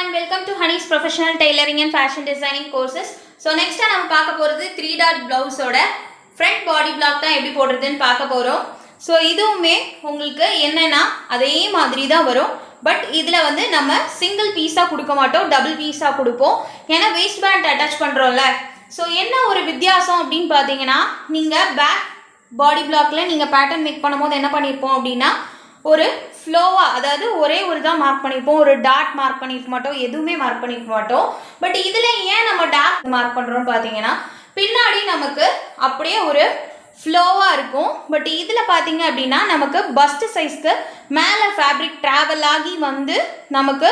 and welcome to Honey's Professional Tailoring and Fashion Designing Courses. So next நம்ம பார்க்க போறது 3 dot blouse ஓட front body block தான் எப்படி போடுறதுன்னு பார்க்க போறோம். So இதுவுமே உங்களுக்கு என்னன்னா அதே மாதிரி தான் வரும். பட் இதுல வந்து நம்ம சிங்கிள் பீஸா கொடுக்க மாட்டோம், டபுள் பீஸா கொடுப்போம். ஏன்னா வேஸ்ட் பேண்ட் அட்டாச் பண்றோம்ல. So என்ன ஒரு வித்தியாசம் அப்படின்னு பாத்தீங்கன்னா, நீங்க பேக் பாடி பிளாக்ல நீங்க பேட்டர்ன் மேக் பண்ணும்போது என்ன பண்ணிருப்போம் அப்படின்னா, ஒரு ஃப்ளோவா, அதாவது ஒரே ஒரு தான் மார்க் பண்ணியிருப்போம், ஒரு டாட் மார்க் பண்ணியிருக்க மாட்டோம், எதுவுமே மார்க் பண்ணியிருக்க மாட்டோம். பட் இதில் ஏன் நம்ம டாட் மார்க் பண்ணுறோம்னு பார்த்தீங்கன்னா, பின்னாடி நமக்கு அப்படியே ஒரு ஃப்ளோவாக இருக்கும். பட் இதில் பார்த்தீங்க அப்படின்னா நமக்கு பஸ்ட் சைஸ்க்கு மேலே ஃபேப்ரிக் ட்ராவல் ஆகி வந்து நமக்கு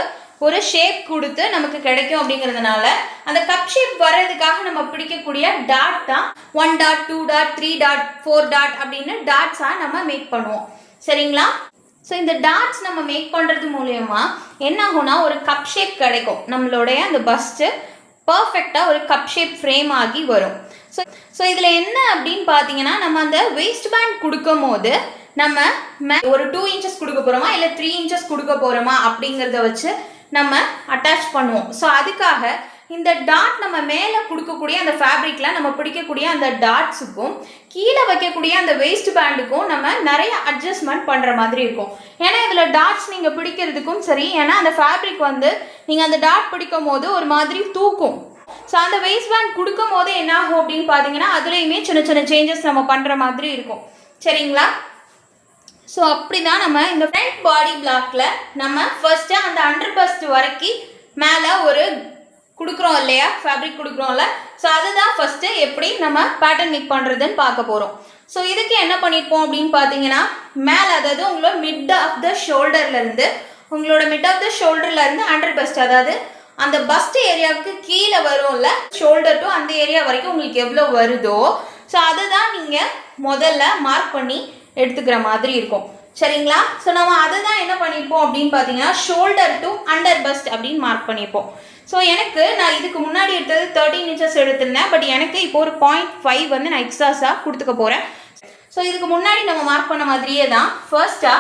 ஒரு ஷேப் கொடுத்து நமக்கு கிடைக்கும். அப்படிங்கிறதுனால அந்த கப் ஷேப் வர்றதுக்காக நம்ம பிடிக்கக்கூடிய டாட் தான் 1 டாட் 2 டாட் 3 டாட் 4 டாட் அப்படின்னு டாட்ஸாக நம்ம மேக் பண்ணுவோம். சரிங்களா? ஸோ இந்த டாட்ஸ் நம்ம மேக் பண்ணுறது மூலயமா என்ன ஆகும்னா ஒரு கப் ஷேப் கிடைக்கும். நம்மளுடைய அந்த பஸ்ட்டு பர்ஃபெக்டாக ஒரு கப் ஷேப் ஃப்ரேம் ஆகி வரும். ஸோ இதில் என்ன அப்படின்னு பார்த்தீங்கன்னா, நம்ம அந்த வேஸ்ட் பேண்ட் கொடுக்கும் போது நம்ம ஒரு 2 இன்ச்சஸ் கொடுக்க போகிறோமா இல்லை 3 இன்ச்சஸ் கொடுக்க போகிறோமா அப்படிங்கிறத வச்சு நம்ம அட்டாச் பண்ணுவோம். ஸோ அதுக்காக இந்த டாட் நம்ம மேலே கொடுக்கக்கூடிய அந்த ஃபேப்ரிக்கில் நம்ம பிடிக்கக்கூடிய அந்த டாட்ஸுக்கும் கீழே வைக்கக்கூடிய அந்த வேஸ்ட் பேண்டுக்கும் நம்ம நிறைய அட்ஜஸ்ட்மெண்ட் பண்ணுற மாதிரி இருக்கும். ஏன்னா இதில் டாட்ஸ் நீங்கள் பிடிக்கிறதுக்கும் சரி, ஏன்னா அந்த ஃபேப்ரிக் வந்து நீங்கள் அந்த டாட் பிடிக்கும் போது ஒரு மாதிரி தூக்கும். ஸோ அந்த வேஸ்ட் பேண்ட் கொடுக்கும் போது என்ன ஆகும் அப்படின்னு பார்த்தீங்கன்னா, அதுலேயுமே சின்ன சின்ன சேஞ்சஸ் நம்ம பண்ணுற மாதிரி இருக்கும். சரிங்களா? ஸோ அப்படி தான் நம்ம இந்த ஃப்ரண்ட் பாடி பிளாக்ல நம்ம ஃபர்ஸ்ட்டு அந்த அண்டர் பஸ்ட் வரைக்கும் மேலே ஒரு கொடுக்குறோம் இல்லையா, ஃபேப்ரிக் கொடுக்குறோம்ல. ஸோ அதுதான் ஃபஸ்ட்டு எப்படி நம்ம பேட்டர்ன் மேக் பண்ணுறதுன்னு பார்க்க போகிறோம். ஸோ இதுக்கு என்ன பண்ணியிருப்போம் அப்படின்னு பார்த்தீங்கன்னா, மேலே அதாவது உங்களோட மிட் ஆஃப் த ஷோல்டர்லேருந்து அண்டர் பஸ்ட், அதாவது அந்த பஸ்ட் ஏரியாவுக்கு கீழே வரும்ல, ஷோல்டர் டு அந்த ஏரியா வரைக்கும் உங்களுக்கு எவ்வளோ வருதோ ஸோ அதுதான் நீங்கள் முதல்ல மார்க் பண்ணி எடுத்துக்கிற மாதிரி இருக்கும். சரிங்களா? ஸோ நம்ம அதை தான் என்ன பண்ணியிருப்போம் அப்படின்னு பார்த்தீங்கன்னா, ஷோல்டர் டு அண்டர் பஸ்ட் அப்படின்னு மார்க் பண்ணியிருப்போம். ஸோ எனக்கு நான் இதுக்கு முன்னாடி எடுத்தது 13 இன்ச்சஸ் எடுத்திருந்தேன். பட் எனக்கு இப்போ ஒரு 0.5 வந்து நான் எக்ஸ்ட்ராஸாக கொடுத்துக்க போகிறேன். ஸோ இதுக்கு முன்னாடி நம்ம மார்க் பண்ண மாதிரியே தான் ஃபர்ஸ்ட்டாக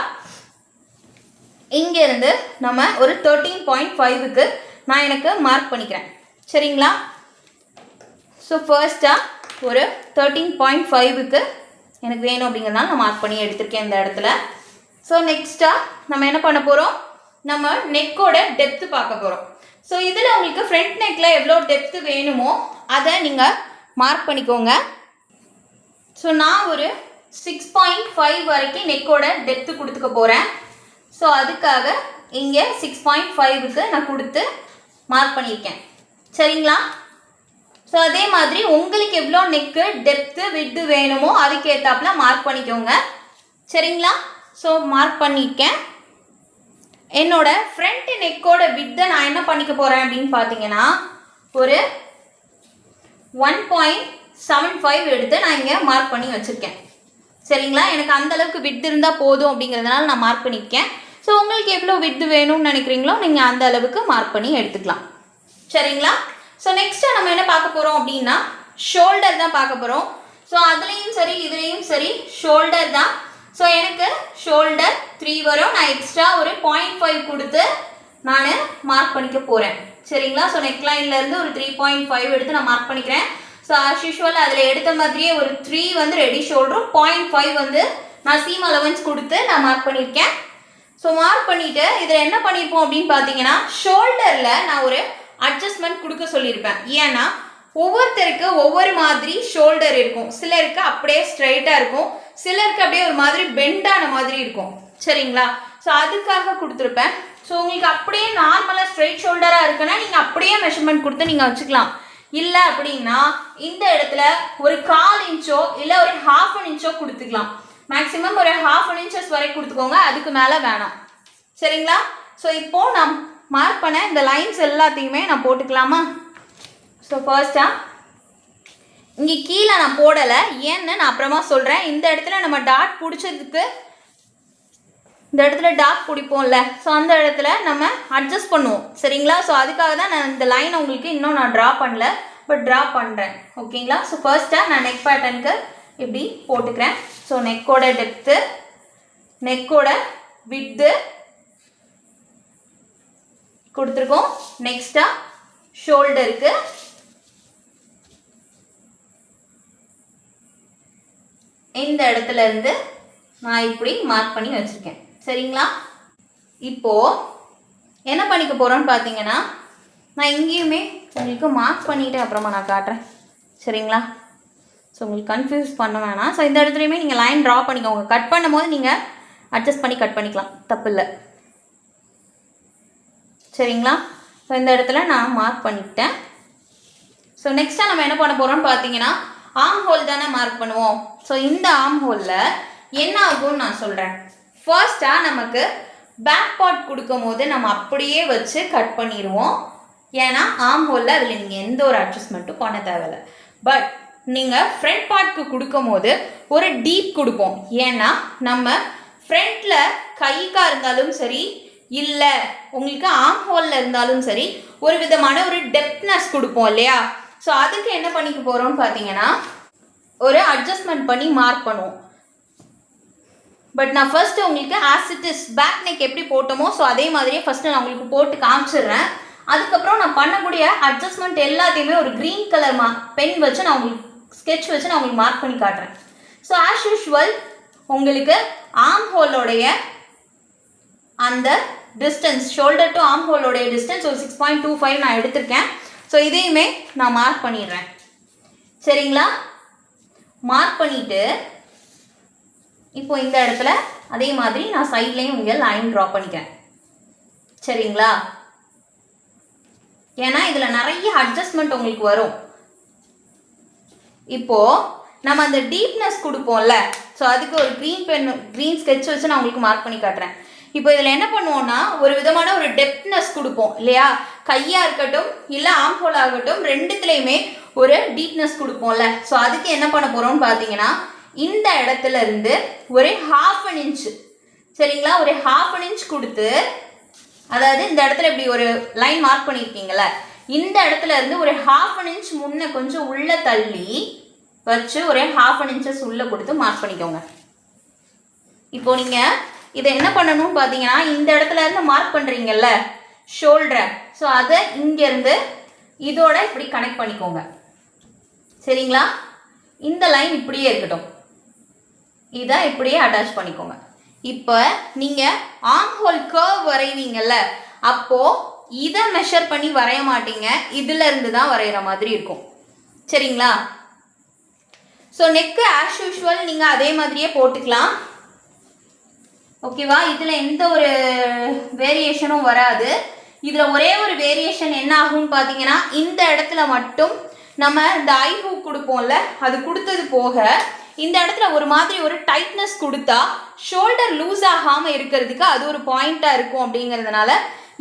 இங்கேருந்து நம்ம ஒரு 13.5க்கு நான் எனக்கு மார்க் பண்ணிக்கிறேன். சரிங்களா? ஸோ ஃபர்ஸ்ட்டாக ஒரு 13.5க்கு எனக்கு வேணும் அப்படிங்கிறதுனால நான் மார்க் பண்ணி எடுத்திருக்கேன் இந்த இடத்துல. ஸோ நெக்ஸ்ட்டாக நம்ம என்ன பண்ண போகிறோம், நம்ம நெக்கோட டெப்த்து பார்க்க போகிறோம். ஸோ இதில் உங்களுக்கு ஃப்ரண்ட் நெக்கில் எவ்வளோ டெப்த்து வேணுமோ அதை நீங்கள் மார்க் பண்ணிக்கோங்க. ஸோ நான் ஒரு 6.5 வரைக்கும் நெக்கோட டெப்த்து கொடுத்துக்க போகிறேன். ஸோ அதுக்காக இங்கே 6.5க்கு நான் கொடுத்து மார்க் பண்ணியிருக்கேன். சரிங்களா? ஸோ அதே மாதிரி உங்களுக்கு எவ்வளோ நெக்கு டெப்த்து விட்டு வேணுமோ அதுக்கேற்றாப்புல மார்க் பண்ணிக்கோங்க. சரிங்களா? ஸோ மார்க் பண்ணியிருக்கேன். என்னோட ஃப்ரண்ட் நெக்கோட வித்தை நான் என்ன பண்ணிக்க போகிறேன் அப்படின்னு பார்த்தீங்கன்னா, ஒரு 1.75 எடுத்து நான் இங்கே மார்க் பண்ணி வச்சுருக்கேன். சரிங்களா? எனக்கு அந்தளவுக்கு வித்து இருந்தால் போதும் அப்படிங்கிறதுனால நான் மார்க் பண்ணியிருக்கேன். ஸோ உங்களுக்கு எவ்வளோ வித்து வேணும்னு நினைக்கிறீங்களோ நீங்கள் அந்த அளவுக்கு மார்க் பண்ணி எடுத்துக்கலாம். சரிங்களா? ஸோ நெக்ஸ்ட்டு நம்ம என்ன பார்க்க போகிறோம் அப்படின்னா, ஷோல்டர் தான் பார்க்க போகிறோம். ஸோ அதுலேயும் சரி இதுலேயும் சரி ஷோல்டர் தான். ஸோ எனக்கு ஷோல்டர் 3 வரும். நான் எக்ஸ்ட்ரா ஒரு 0.5 கொடுத்து நான் மார்க் பண்ணிக்க போகிறேன். சரிங்களா? ஸோ நெக்லைன்லேருந்து ஒரு 3.5 எடுத்து நான் மார்க் பண்ணிக்கிறேன். ஸோ ஆஸ் யூஷுவல் அதில் எடுத்த மாதிரியே ஒரு 3 வந்து ரெடி ஷோல்டரும், 0.5 வந்து நான் சீம் அலவன்ஸ் கொடுத்து நான் மார்க் பண்ணியிருக்கேன். ஸோ மார்க் பண்ணிவிட்டு இதில் என்ன பண்ணியிருப்போம் அப்படின்னு பார்த்தீங்கன்னா, ஷோல்டரில் நான் ஒரு அட்ஜஸ்ட்மெண்ட் கொடுக்க சொல்லியிருப்பேன். ஏன்னா ஒவ்வொருத்தருக்கு ஒவ்வொரு மாதிரி ஷோல்டர் இருக்கும். சிலருக்கு அப்படியே ஸ்ட்ரைட்டாக இருக்கும், சிலருக்கு அப்படியே ஒரு மாதிரி பெண்டான மாதிரி இருக்கும். சரிங்களா? ஸோ அதுக்காக கொடுத்துருப்பேன். ஸோ உங்களுக்கு அப்படியே நார்மலாக ஸ்ட்ரைட் ஷோல்டராக இருக்குன்னா நீங்கள் அப்படியே மெஷர்மெண்ட் கொடுத்து நீங்கள் வச்சுக்கலாம். இல்லை அப்படின்னா இந்த இடத்துல ஒரு 1/4 இன்ச்சோ இல்லை ஒரு 1/2 இன்ச்சோ கொடுத்துக்கலாம். மேக்ஸிமம் ஒரு 1/2 இன்ச்சஸ் வரை கொடுத்துக்கோங்க, அதுக்கு மேலே வேணாம். சரிங்களா? ஸோ இப்போது நான் மார்க் பண்ண இந்த லைன்ஸ் எல்லாத்தையுமே நான் போட்டுக்கலாமா? ஸோ ஃபர்ஸ்ட்டாக இங்கே கீழே நான் போடலை, ஏன்னு நான் அப்புறமா சொல்கிறேன். இந்த இடத்துல நம்ம டாட் பிடிச்சதுக்கு இந்த இடத்துல டாட் பிடிப்போம்ல, ஸோ அந்த இடத்துல நம்ம அட்ஜஸ்ட் பண்ணுவோம். சரிங்களா? ஸோ அதுக்காக தான் நான் இந்த லைன் உங்களுக்கு இன்னும் நான் ட்ரா பண்ணல, பட் ட்ரா பண்ணுறேன். ஓகேங்களா? ஸோ ஃபர்ஸ்ட்டாக நான் நெக் பேட்டர்னுக்கு இப்படி போட்டுக்கிறேன். ஸோ நெக்கோட டெப்த்து, நெக்கோட வித்து, கொடுத்துருக்கோம். நெக்ஸ்ட்டாக ஷோல்டருக்கு இந்த இடத்துல இருந்து நான் இப்படி மார்க் பண்ணி வச்சுருக்கேன். சரிங்களா? இப்போது என்ன பண்ணிக்க போகிறோன்னு பார்த்தீங்கன்னா, நான் இங்கேயுமே உங்களுக்கு மார்க் பண்ணிவிட்டு அப்புறமா நான் காட்டுறேன். சரிங்களா? ஸோ உங்களுக்கு கன்ஃபியூஸ் பண்ண வேணாம். ஸோ இந்த இடத்துலையுமே நீங்கள் லைன் ட்ரா பண்ணிக்கோங்க. கட் பண்ணும் போது நீங்கள் அட்ஜஸ்ட் பண்ணி கட் பண்ணிக்கலாம், தப்பு இல்லை. சரிங்களா? ஸோ இந்த இடத்துல நான் மார்க் பண்ணிக்கிட்டேன். ஸோ நெக்ஸ்ட்டாக நம்ம என்ன பண்ண போகிறோம்னு பார்த்தீங்கன்னா, ஆர்ம் ஹோல் தானே மார்க் பண்ணுவோம். ஸோ இந்த ஆர்ம் ஹோலில் என்ன ஆகும்னு நான் சொல்கிறேன். ஃபர்ஸ்ட்டாக நமக்கு பேக் பார்ட் கொடுக்கும் போது நம்ம அப்படியே வச்சு கட் பண்ணிடுவோம். ஏன்னா ஆர்ம் ஹோலில் அதில் நீங்கள் எந்த ஒரு அட்ஜஸ்ட்மெண்ட்டும் பண்ண தேவையில்லை. பட் நீங்கள் ஃப்ரண்ட் பார்ட்க்கு கொடுக்கும் போது ஒரு டீப் கொடுப்போம். ஏன்னா நம்ம ஃப்ரண்ட்டில் கைக்காக இருந்தாலும் சரி, இல்லை உங்களுக்கு ஆர்ம் ஹோலில் இருந்தாலும் சரி, ஒரு விதமான ஒரு டெப்த்னஸ் கொடுப்போம் இல்லையா? ஸோ அதுக்கு என்ன பண்ணிக்க போகிறோம்னு பார்த்தீங்கன்னா, ஒரு அட்ஜஸ்ட்மெண்ட் பண்ணி மார்க் பண்ணுவோம். பட் நான் ஃபர்ஸ்ட்டு உங்களுக்கு as it is back neck எப்படி போட்டோமோ ஸோ அதே மாதிரியே ஃபஸ்ட்டு நான் உங்களுக்கு போட்டு காமிச்சிடுறேன். அதுக்கப்புறம் நான் பண்ணக்கூடிய அட்ஜஸ்ட்மெண்ட் எல்லாத்தையுமே ஒரு க்ரீன் கலர் பென் வச்சு நான் உங்களுக்கு ஸ்கெட்ச் வச்சு நான் உங்களுக்கு மார்க் பண்ணி காட்டுறேன். ஸோ ஆஸ் யூஷுவல் உங்களுக்கு ஆர்ம் ஹோலோடைய அந்த டிஸ்டன்ஸ், ஷோல்டர் டு ஆர்ம் ஹோலோடைய டிஸ்டன்ஸ் ஒரு 6.25 நான் எடுத்திருக்கேன். ஸோ இதையுமே நான் மார்க் பண்ணிடுறேன். சரிங்களா? மார்க் பண்ணிவிட்டு இப்போ இந்த இடத்துல அதே மாதிரி நான் சைட்லேயும் இங்கே லைன் ட்ரா பண்ணிக்கிறேன். சரிங்களா? ஏன்னா இதில் நிறைய அட்ஜஸ்ட்மெண்ட் உங்களுக்கு வரும். இப்போது நம்ம அந்த டீப்னஸ் கொடுப்போம்ல, ஸோ அதுக்கு ஒரு க்ரீன் ஸ்கெட்ச் வச்சு நான் உங்களுக்கு மார்க் பண்ணி காட்டுறேன். இப்போ இதில் என்ன பண்ணுவோம்னா, ஒரு விதமான ஒரு டெப்த்னஸ் கொடுப்போம் இல்லையா? கையாக இருக்கட்டும் இல்லை ஆர்ம் ஹோல் ஆகட்டும், ரெண்டுத்துலேயுமே ஒரு டீப்னஸ் கொடுப்போம்ல. ஸோ அதுக்கு என்ன பண்ண போகிறோம்னு பார்த்தீங்கன்னா, இந்த இடத்துல இருந்து ஒரு 1/2 இன்ச்சு, சரிங்களா, ஒரு 1/2 இன்ச் கொடுத்து, அதாவது இந்த இடத்துல இப்படி ஒரு லைன் மார்க் பண்ணியிருக்கீங்கள, இந்த இடத்துல இருந்து ஒரு 1/2 இன்ச் முன்ன கொஞ்சம் உள்ளே தள்ளி வச்சு ஒரு 1/2 இன்ச்சஸ் உள்ளே கொடுத்து மார்க் பண்ணிக்கோங்க. இப்போ நீங்கள் இதை என்ன பண்ணணும்னு பார்த்தீங்கன்னா, இந்த இடத்துல இருந்து மார்க் பண்ணுறீங்கல்ல ஷோல்டரை, ஸோ அதை இங்கேருந்து இதோட இப்படி கனெக்ட் பண்ணிக்கோங்க. சரிங்களா? இந்த லைன் இப்படியே இருக்கட்டும், இதை இப்படியே அட்டாச் பண்ணிக்கோங்க. இப்போ நீங்கள் ஆர்ம் ஹோல் கர்வ் வரைவீங்கல்ல, அப்போது இதை மெஷர் பண்ணி வரைய மாட்டீங்க, இதில் இருந்து தான் வரைகிற மாதிரி இருக்கும். சரிங்களா? ஸோ நெக்கு ஆஸ் யூஷுவல் நீங்கள் அதே மாதிரியே போட்டுக்கலாம். ஓகேவா? இதில் எந்த ஒரு வேரியேஷனும் வராது. இதில் ஒரே ஒரு வேரியேஷன் என்ன ஆகும்னு பார்த்தீங்கன்னா, இந்த இடத்துல மட்டும் நம்ம இந்த ஐ ஹூக் கொடுப்போம்ல, அது கொடுத்தது போக இந்த இடத்துல ஒரு மாதிரி ஒரு டைட்னஸ் கொடுத்தா ஷோல்டர் லூஸ் ஆகாமல் இருக்கிறதுக்கு அது ஒரு பாயிண்ட்டாக இருக்கும். அப்படிங்கிறதுனால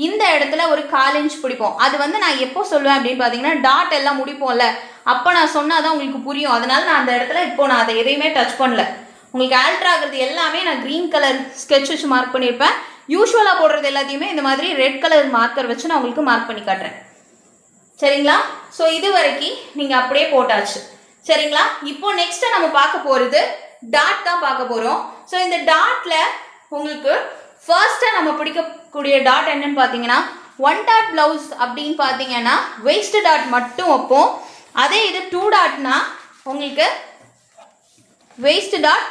இந்த இடத்துல ஒரு 1/4 இன்ச் பிடிப்போம். அது நான் எப்போ சொல்லுவேன் அப்படின்னு பார்த்தீங்கன்னா, டாட் எல்லாம் முடிப்போம்ல, அப்போ நான் சொன்னால் தான் உங்களுக்கு புரியும். அதனால நான் அந்த இடத்துல இப்போ நான் அதை எதையுமே டச் பண்ணல. உங்களுக்கு ஆல்ட்ரு ஆகிறது எல்லாமே நான் க்ரீன் கலர் ஸ்கெட்ச் வச்சு மார்க் பண்ணியிருப்பேன். யூஸ்வலாக போடுறது எல்லாத்தையுமே இந்த மாதிரி ரெட் கலர் மார்க்கர் வச்சு நான் உங்களுக்கு மார்க் பண்ணி காட்டுறேன். சரிங்களா? ஸோ இது வரைக்கும் நீங்கள் அப்படியே போட்டாச்சு. சரிங்களா? இப்போ நெக்ஸ்ட்டு நம்ம பார்க்க போகிறது டாட் தான் பார்க்க போகிறோம். ஸோ இந்த டாட்டில் உங்களுக்கு ஃபர்ஸ்ட்டாக நம்ம பிடிக்கக்கூடிய டாட் என்னன்னு பார்த்தீங்கன்னா, 1 டாட் ப்ளவுஸ் அப்படின்னு பார்த்தீங்கன்னா வேஸ்ட் டாட் மட்டும் வைப்போம். அதே இது 2 டாட்னா உங்களுக்கு வேஸ்ட் டாட்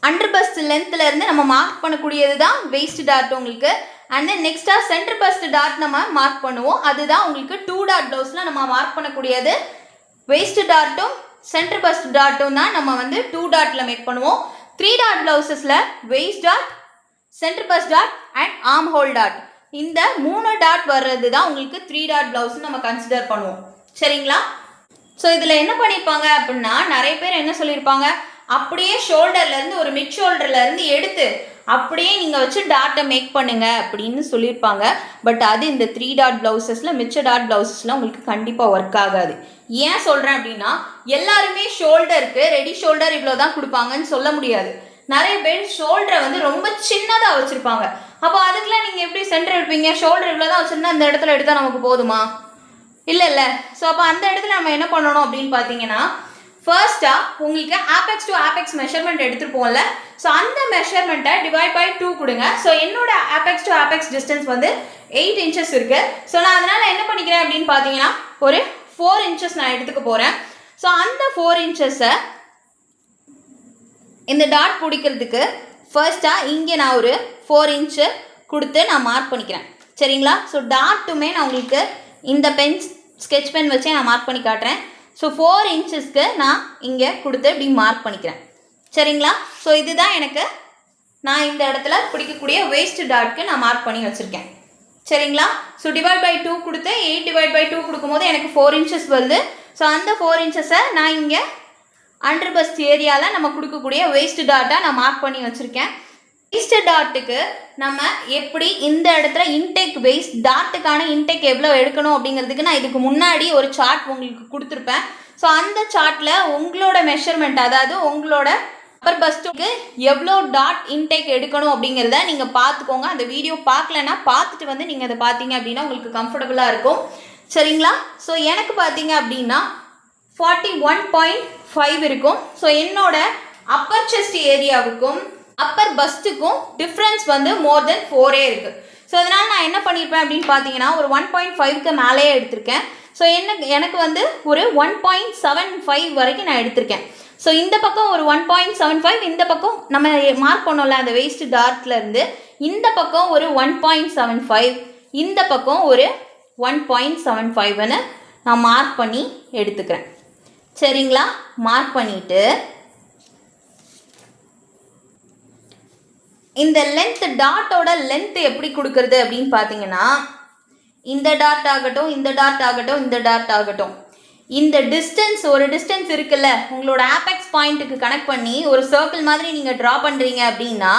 அண்டர் பஸ்ட் லென்த்தில் இருந்து நம்ம மார்க் பண்ணக்கூடியது தான் வேஸ்ட் டாட் உங்களுக்கு. அண்ட் தென் நெக்ஸ்ட்டாக சென்டர் பஸ்ட் டாட் நம்ம மார்க் பண்ணுவோம். அதுதான் உங்களுக்கு 2 டாட் ப்ளவுஸில் நம்ம மார்க் பண்ணக்கூடியது. வேஸ்ட் டாட்டும் சென்டர் பஸ்ட் டாட்டும் தான் நம்ம 2 டாட்டில் மேக் பண்ணுவோம். 3 டாட் ப்ளவுசஸில் waist dot, centre bust dot and arm hole dot, இந்த 3 டாட் வர்றது தான் உங்களுக்கு 3 டாட் ப்ளவுஸ்ன்னு நம்ம கன்சிடர் பண்ணுவோம். சரிங்களா? ஸோ இதில் என்ன பண்ணியிருப்பாங்க அப்படின்னா, நிறைய பேர் என்ன சொல்லியிருப்பாங்க, அப்படியே ஷோல்டர்லேருந்து ஒரு மிட் ஷோல்டர்லேருந்து எடுத்து அப்படியே நீங்கள் வச்சு டாட்டை மேக் பண்ணுங்க அப்படின்னு சொல்லியிருப்பாங்க. பட் அது இந்த 3 டாட் ப்ளவுசஸில் மிச்ச டாட் ப்ளவுசஸில் உங்களுக்கு கண்டிப்பாக ஒர்க் ஆகாது. ஏன் சொல்கிறேன் அப்படின்னா, எல்லாருமே ஷோல்டருக்கு ரெடி ஷோல்டர் இவ்வளோ தான் கொடுப்பாங்கன்னு சொல்ல முடியாது. நிறைய பேர் ஷோல்டரை ரொம்ப சின்னதாக வச்சுருப்பாங்க. அப்போ அதுக்கெலாம் நீங்கள் எப்படி சென்டர் எடுப்பீங்க? ஷோல்டர் இவ்வளோ தான் வச்சுருந்தா இந்த இடத்துல எடுத்தால் நமக்கு போதுமா? இல்லை. ஸோ அப்போ அந்த இடத்துல நம்ம என்ன பண்ணணும் அப்படின்னு பார்த்தீங்கன்னா, ஃபர்ஸ்ட்டாக உங்களுக்கு ஆபெக்ஸ் டு ஆபெக்ஸ் மெஷர்மெண்ட் எடுத்துருப்போம்ல, ஸோ அந்த மெஷர்மெண்ட்டை டிவைட் பை 2 கொடுங்க. ஸோ என்னோட ஆபெக்ஸ் டு ஆபெக்ஸ் டிஸ்டன்ஸ் வந்து 8 இன்ச்சஸ் இருக்குது. ஸோ நான் அதனால் என்ன பண்ணிக்கிறேன் அப்படின்னு பார்த்தீங்கன்னா ஒரு 4 இன்ச்சஸ் நான் எடுத்துக்க போகிறேன். ஸோ அந்த 4 இன்ச்சஸை இந்த டாட் பிடிக்கிறதுக்கு ஃபர்ஸ்ட்டாக இங்கே நான் ஒரு 4 இன்ச்சு கொடுத்து நான் மார்க் பண்ணிக்கிறேன். சரிங்களா? ஸோ டாட்டுமே நான் உங்களுக்கு இந்த ஸ்கெட்ச் பென் வச்சே நான் மார்க் பண்ணி காட்டுறேன். ஸோ 4 இன்ச்சஸ்க்கு நான் இங்கே கொடுத்து இப்படி மார்க் பண்ணிக்கிறேன். சரிங்களா? ஸோ இதுதான் எனக்கு நான் இந்த இடத்துல பிடிக்கக்கூடிய வேஸ்ட் டாட்க்கு நான் மார்க் பண்ணி வச்சுருக்கேன். சரிங்களா? ஸோ டிவைட் பை 2 கொடுத்து 8 டிவைட் பை 2 கொடுக்கும்போது எனக்கு 4 இன்ச்சஸ் வருது. ஸோ அந்த 4 இன்ச்சஸை நான் இங்கே அண்டர் பஸ்ட் ஏரியாவில் நம்ம கொடுக்கக்கூடிய வேஸ்ட் டாட்டை நான் மார்க் பண்ணி வச்சுருக்கேன். வேஸ்ட் டாட்டுக்கு நம்ம எப்படி இந்த இடத்துல இன்டேக் வேஸ்ட் டாட்டுக்கான இன்டேக் எவ்வளோ எடுக்கணும் அப்படிங்கிறதுக்கு நான் இதுக்கு முன்னாடி ஒரு சார்ட் உங்களுக்கு கொடுத்துருப்பேன். ஸோ அந்த சார்ட்டில் உங்களோட மெஷர்மெண்ட், அதாவது உங்களோட அப்பர் பஸ்ட்டுக்கு எவ்வளோ டாட் இன்டேக் எடுக்கணும் அப்படிங்கிறத நீங்கள் பார்த்துக்கோங்க. அந்த வீடியோ பார்க்கலன்னா பார்த்துட்டு வந்து நீங்கள் அதை பார்த்தீங்க அப்படின்னா உங்களுக்கு கம்ஃபர்டபுளாக இருக்கும். சரிங்களா? ஸோ எனக்கு பார்த்தீங்க அப்படின்னா 41.5 இருக்கும். ஸோ என்னோட அப்பர் செஸ்ட் ஏரியாவுக்கும் அப்பர் பஸ்ட்டுக்கும் டிஃப்ரென்ஸ் வந்து மோர் தென் 4 இருக்குது. ஸோ அதனால் நான் என்ன பண்ணியிருப்பேன் அப்படின்னு பார்த்தீங்கன்னா ஒரு 1.5க்கு மேலேயே எடுத்திருக்கேன். ஸோ எனக்கு வந்து ஒரு 1.75 வரைக்கும் நான் எடுத்திருக்கேன். ஸோ இந்த பக்கம் ஒரு 1.75, இந்த பக்கம் நம்ம மார்க் பண்ணோம்ல அந்த வேஸ்ட் டாட்லேருந்து இந்த பக்கம் ஒரு 1.75, இந்த பக்கம் ஒரு 1.75ன்னு நான் மார்க் பண்ணி எடுத்துக்கிறேன். சரிங்களா? மார்க் பண்ணிவிட்டு இந்த லென்த் டாட்டோட லென்த் எப்படி கொடுக்கறது அப்படின்னு பார்த்தீங்கன்னா இந்த டாட் ஆகட்டும், இந்த டாட் ஆகட்டும், இந்த டாட் ஆகட்டும், இந்த டிஸ்டன்ஸ் ஒரு டிஸ்டன்ஸ் இருக்குல்ல உங்களோட ஆபெக்ஸ் பாயிண்ட்டுக்கு கனெக்ட் பண்ணி ஒரு சர்க்கிள் மாதிரி நீங்கள் ட்ரா பண்ணுறீங்க அப்படின்னா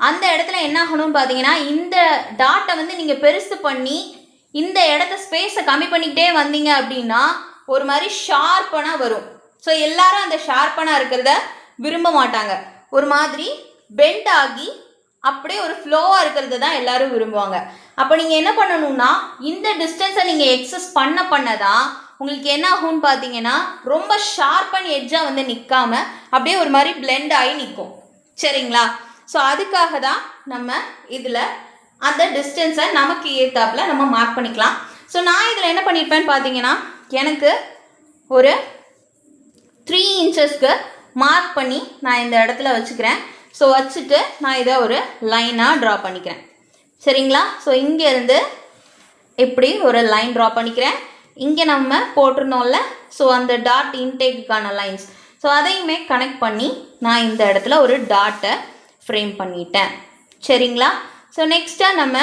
அந்த இடத்துல என்ன ஆகணும்னு பார்த்தீங்கன்னா இந்த டாட்டை வந்து நீங்கள் பெருசு பண்ணி இந்த இடத்த ஸ்பேஸை கம்மி பண்ணிக்கிட்டே வந்தீங்க அப்படின்னா ஒரு மாதிரி ஷார்ப்பனாக வரும். ஸோ எல்லாரும் அந்த ஷார்ப்பனாக இருக்கிறத விரும்ப மாட்டாங்க. ஒரு மாதிரி பெண்ட் ஆகி அப்படியே ஒரு ஃப்ளோவாக இருக்கிறது தான் எல்லோரும் விரும்புவாங்க. அப்போ நீங்கள் என்ன பண்ணணும்னா இந்த டிஸ்டன்ஸை நீங்கள் எக்ஸஸ் பண்ண தான் உங்களுக்கு என்ன ஆகும்னு பார்த்தீங்கன்னா ரொம்ப ஷார்ப்பன் எட்ஜாக வந்து நிற்காம அப்படியே ஒரு மாதிரி பிளெண்ட் ஆகி நிற்கும். சரிங்களா? ஸோ அதுக்காக தான் நம்ம இதில் அந்த டிஸ்டன்ஸை நமக்கு ஏற்றாப்புல நம்ம மார்க் பண்ணிக்கலாம். ஸோ நான் இதில் என்ன பண்ணியிருப்பேன்னு பார்த்தீங்கன்னா எனக்கு ஒரு 3 இன்ச்சஸ்க்கு மார்க் பண்ணி நான் இந்த இடத்துல வச்சுக்கிறேன். ஸோ வச்சுட்டு நான் இதை ஒரு லைனாக ட்ரா பண்ணிக்கிறேன். சரிங்களா? ஸோ இங்கேருந்து இப்படி ஒரு லைன் ட்ரா பண்ணிக்கிறேன். இங்கே நம்ம போட்டிருந்தோம்ல ஸோ அந்த டாட் இன்டேக்குக்கான லைன்ஸ், ஸோ அதையுமே கனெக்ட் பண்ணி நான் இந்த இடத்துல ஒரு டாட்டை ஃப்ரேம் பண்ணிட்டேன். சரிங்களா? ஸோ நெக்ஸ்ட்டாக நம்ம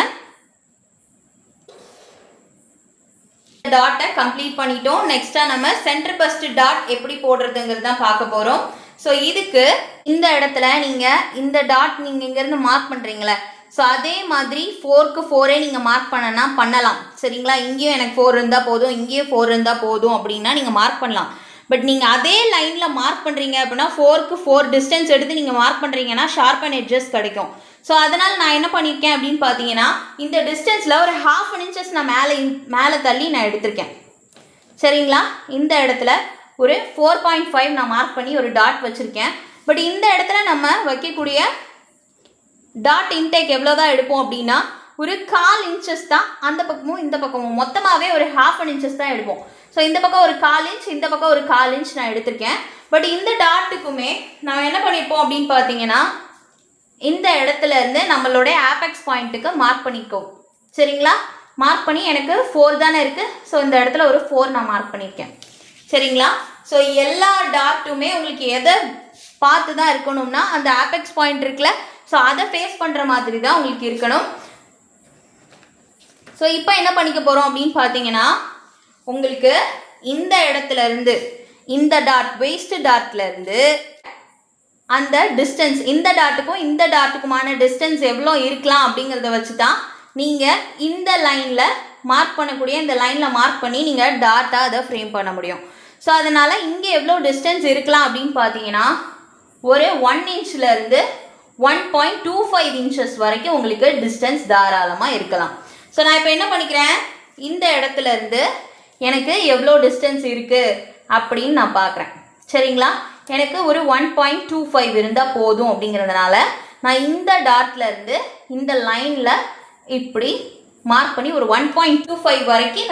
டாட்டை கம்ப்ளீட் பண்ணிட்டோம். நெக்ஸ்ட்டாக நம்ம சென்டர் பஸ்ட் டாட் எப்படி போடுறதுங்கிறது தான் பார்க்க போகிறோம். ஸோ இதுக்கு இந்த இடத்துல நீங்கள் இந்த டாட் நீங்கள் இங்கேருந்து மார்க் பண்ணுறீங்களே ஸோ அதே மாதிரி 4க்கு 4 நீங்கள் மார்க் பண்ணலாம். சரிங்களா? இங்கேயும் எனக்கு 4 இருந்தால் போதும், இங்கேயும் 4 இருந்தால் போதும் அப்படின்னா நீங்கள் மார்க் பண்ணலாம். பட் நீங்கள் அதே லைனில் மார்க் பண்ணுறீங்க அப்படின்னா 4க்கு 4 டிஸ்டன்ஸ் எடுத்து நீங்கள் மார்க் பண்ணுறீங்கன்னா ஷார்ப் அண்ட் எட்ஜஸ் கிடைக்கும். ஸோ அதனால் நான் என்ன பண்ணியிருக்கேன் அப்படின்னு பார்த்தீங்கன்னா இந்த டிஸ்டன்ஸில் ஒரு 1/2 இன்ச்சஸ் நான் மேலே தள்ளி நான் எடுத்திருக்கேன். சரிங்களா? இந்த இடத்துல ஒரு 4.5 நான் மார்க் பண்ணி ஒரு டாட் வச்சுருக்கேன். பட் இந்த இடத்துல நம்ம வைக்கக்கூடிய டாட் இன்டேக் எவ்வளோ தான் எடுப்போம் அப்படின்னா ஒரு 1/4 இன்ச்சஸ் தான். அந்த பக்கமும் இந்த பக்கமும் மொத்தமாகவே ஒரு 1/2 இன்ச்சஸ் தான் எடுப்போம். ஸோ இந்த பக்கம் ஒரு 1/4 இன்ச், இந்த பக்கம் ஒரு 1/4 இன்ச் நான் எடுத்திருக்கேன். பட் இந்த டாட்டுக்குமே நம்ம என்ன பண்ணியிருப்போம் அப்படின்னு பார்த்தீங்கன்னா இந்த இடத்துல இருந்து நம்மளோட ஆபெக்ஸ் பாயிண்ட்டுக்கு மார்க் பண்ணிக்கோம். சரிங்களா? மார்க் பண்ணி எனக்கு 4 தானே இருக்குது. ஸோ இந்த இடத்துல ஒரு 4 நான் மார்க் பண்ணியிருக்கேன். சரிங்களா? ஸோ எல்லா டாட்டுமே உங்களுக்கு எதை பார்த்து தான் இருக்கணும்னா அந்த ஆபெக்ஸ் பாயிண்ட் இருக்குல்ல ஸோ அதை ஃபேஸ் பண்ணுற மாதிரி தான் உங்களுக்கு இருக்கணும். ஸோ இப்போ என்ன பண்ணிக்க போகிறோம் அப்படின்னு பார்த்தீங்கன்னா உங்களுக்கு இந்த இடத்துல இருந்து இந்த டாட் வேஸ்ட் டாட்லேருந்து அந்த டிஸ்டன்ஸ் இந்த டாட்டுக்கும் இந்த டாட்டுக்குமான டிஸ்டன்ஸ் எவ்வளோ இருக்கலாம் அப்படிங்கிறத வச்சு தான் நீங்கள் இந்த லைனில் மார்க் பண்ணக்கூடிய இந்த லைனில் மார்க் பண்ணி நீங்கள் டாட்டாக அதை ஃப்ரேம் பண்ண முடியும். ஸோ அதனால் இங்கே எவ்வளோ டிஸ்டன்ஸ் இருக்கலாம் அப்படின்னு பார்த்தீங்கன்னா ஒரு 1 இன்ச்லேருந்து 1.25 இன்ச்சஸ் வரைக்கும் உங்களுக்கு டிஸ்டன்ஸ் தாராளமாக இருக்கலாம். ஸோ நான் இப்போ என்ன பண்ணிக்கிறேன் இந்த இடத்துல இருந்து எனக்கு எவ்வளோ டிஸ்டன்ஸ் இருக்குது அப்படின்னு நான் பார்க்குறேன். சரிங்களா. எனக்கு ஒரு 1.25 இருந்தால் போதும் அப்படிங்கிறதுனால நான் இந்த டாட்லேருந்து இந்த லைனில் இப்படி மார்க் பண்ணி ஒரு 1.25 வரைக்கும்